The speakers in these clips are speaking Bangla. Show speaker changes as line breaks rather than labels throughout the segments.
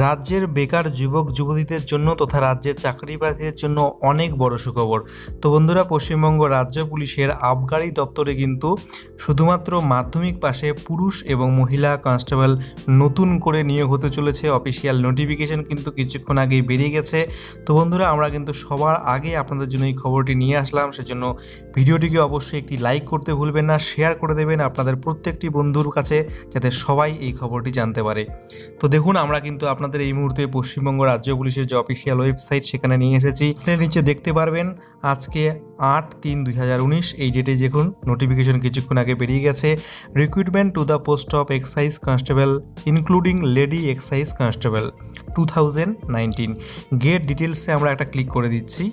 রাজ্যের বেকার যুবক-যুবতীদের জন্য তথা রাজ্যের চাকরি প্রার্থীদের জন্য অনেক বড় সুখবর। তো বন্ধুরা, পশ্চিমবঙ্গ রাজ্য পুলিশের আবগারি দপ্তরে কিন্তু শুধুমাত্র মাধ্যমিক পাশে পুরুষ এবং মহিলা কনস্টেবল নতুন করে নিয়োগ হতে চলেছে। অফিসিয়াল নোটিফিকেশন কিন্তু কিছুক্ষণ আগেই বেরিয়ে গেছে। তো বন্ধুরা, আমরা কিন্তু সবার আগে আপনাদের জন্য এই খবরটি নিয়ে আসলাম। সেজন্য ভিডিওটিকে অবশ্যই একটি লাইক করতে ভুলবেন না, শেয়ার করে দেবেন আপনাদের প্রত্যেকটি বন্ধুর কাছে, যাতে সবাই এই খবরটি জানতে পারে। তো দেখুন, আমরা কিন্তু আপনাদের এই মুহূর্তে পশ্চিমবঙ্গ রাজ্য পুলিশের যে অফিসিয়াল ওয়েবসাইট সেখানে নিয়ে এসেছি। এর নিচে দেখতে পারবেন আজকে 8/3/2019 এই ডেটে দেখুন নোটিফিকেশন কিছুক্ষণ আগে বেরিয়ে গেছে। Recruitment to the post of excise constable including lady excise constable 2019। Get ডিটেলসে আমরা একটা ক্লিক করে দিচ্ছি।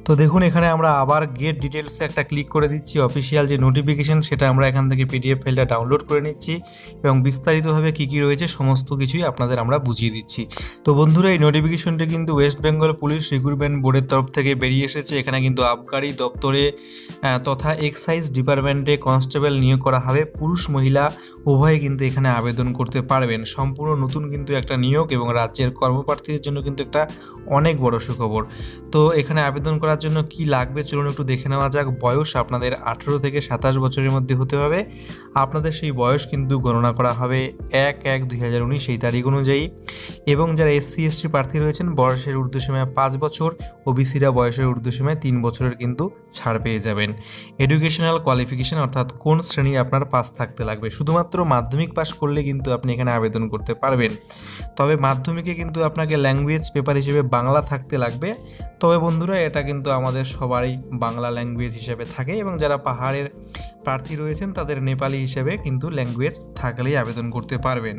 তো দেখুন, এখানে আমরা আবার গেট ডিটেলসে একটা ক্লিক করে দিচ্ছি। অফিসিয়াল যে নোটিফিকেশন সেটা আমরা এখান থেকে পিডিএফ ফাইলটা ডাউনলোড করে নিচ্ছি এবং বিস্তারিতভাবে কী কী রয়েছে সমস্ত কিছুই আপনাদের আমরা বুঝিয়ে দিচ্ছি। তো বন্ধুরা, এই নোটিফিকেশনটা কিন্তু ওয়েস্ট বেঙ্গল পুলিশ রিক্রুটমেন্ট বোর্ডের তরফ থেকে বেরিয়ে এসেছে। এখানে কিন্তু আবগারি দপ্তরে তথা এক্সাইজ ডিপার্টমেন্টে কনস্টেবল নিয়োগ করা হবে। পুরুষ মহিলা উভয়ে কিন্তু এখানে আবেদন করতে পারবেন। সম্পূর্ণ নতুন কিন্তু একটা নিয়োগ এবং রাজ্যের কর্মপ্রার্থীদের জন্য কিন্তু একটা অনেক বড় সুখবর। তো এখানে আবেদন করার জন্য কি লাগবে চলুন একটু দেখে নেওয়া যাক। বয়স আপনাদের 18 থেকে 27 বছরের মধ্যে হতে হবে। আপনাদের সেই বয়স কিন্তু গণনা করা হবে 1/1/2019 এই তারিখ অনুযায়ী। এবং যারা SC/ST প্রার্থী রয়েছেন বয়সের ঊর্ধ্বসীমায় 5 বছর, ওবিসিরা বয়সের ঊর্ধ্বসীমায় 3 বছরের কিন্তু ছাড় পেয়ে যাবেন। এডুকেশনাল কোয়ালিফিকেশন অর্থাৎ কোন শ্রেণী আপনার পাস থাকতে লাগবে। শুধুমাত্র মাধ্যমিক পাস করলে কিন্তু আপনি এখানে আবেদন করতে পারবেন। তবে মাধ্যমিকে কিন্তু আপনাকে ল্যাঙ্গুয়েজ পেপার হিসেবে বাংলা থাকতে লাগবে। তবে বন্ধুরা, এটা কিন্তু আমাদের সবারই বাংলা ল্যাঙ্গুয়েজ হিসেবে থাকে এবং যারা পাহাড়ের প্রার্থী রয়েছেন তাদের নেপালি হিসেবে কিন্তু ল্যাঙ্গুয়েজ থাকলেই আবেদন করতে পারবেন।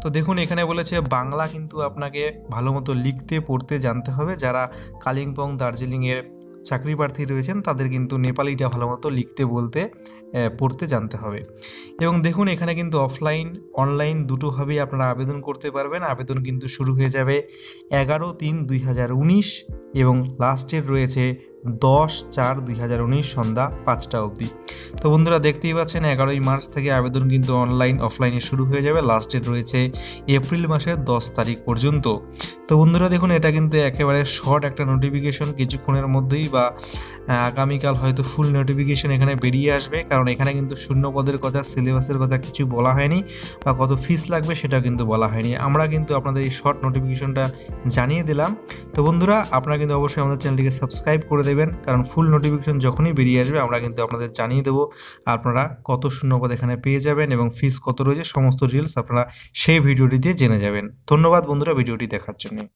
তো দেখুন, এখানে বলেছে বাংলা কিন্তু আপনাকে ভালো মতো লিখতে পড়তে জানতে হবে। যারা কালিম্পং দার্জিলিংয়ের চাকরি প্রার্থী রয়েছেন তাদের কিন্তু নেপালিটা ভালো মতো লিখতে বলতে পড়তে জানতে হবে। এবং দেখুন, এখানে কিন্তু অফলাইন অনলাইন দুটোভাবেই আপনারা আবেদন করতে পারবেন। আবেদন কিন্তু শুরু হয়ে যাবে 11/3/2019 এবং লাস্টের রয়েছে 10/4/2019 সন্ধ্যা 5টা অবধি। তো বন্ধুরা, দেখতেই পাচ্ছেন 11ই মার্চ থেকে আবেদন কিন্তু অনলাইন অফলাইনে শুরু হয়ে যাবে। লাস্টের রয়েছে এপ্রিল মাসের 10 তারিখ পর্যন্ত। তো বন্ধুরা দেখুন, এটা কিন্তু একেবারে শর্ট একটা নোটিফিকেশন। কিছুক্ষণের মধ্যেই বা আগামীকাল হয়তো ফুল নোটিফিকেশন এখানে বেরিয়ে আসবে, কারণ এখানে কিন্তু শূন্য পদের কথা, সিলেবাসের কথা কিছু বলা হয়নি বা কত ফিস লাগবে সেটা কিন্তু বলা হয়নি। আমরা কিন্তু আপনাদের এই শর্ট নোটিফিকেশনটা জানিয়ে দিলাম। তো বন্ধুরা, আপনারা কিন্তু অবশ্যই আমাদের চ্যানেলটিকে সাবস্ক্রাইব করে দেবেন, কারণ ফুল নোটিফিকেশন যখনই বেরিয়ে আসবে আমরা কিন্তু আপনাদের জানিয়ে দেবো আপনারা কত শূন্যপদ এখানে পেয়ে যাবেন এবং ফিস কত রয়েছে সমস্ত ডিটেলস আপনারা সেই ভিডিওটি দিয়ে জেনে যাবেন। ধন্যবাদ বন্ধুরা ভিডিওটি দেখার জন্য।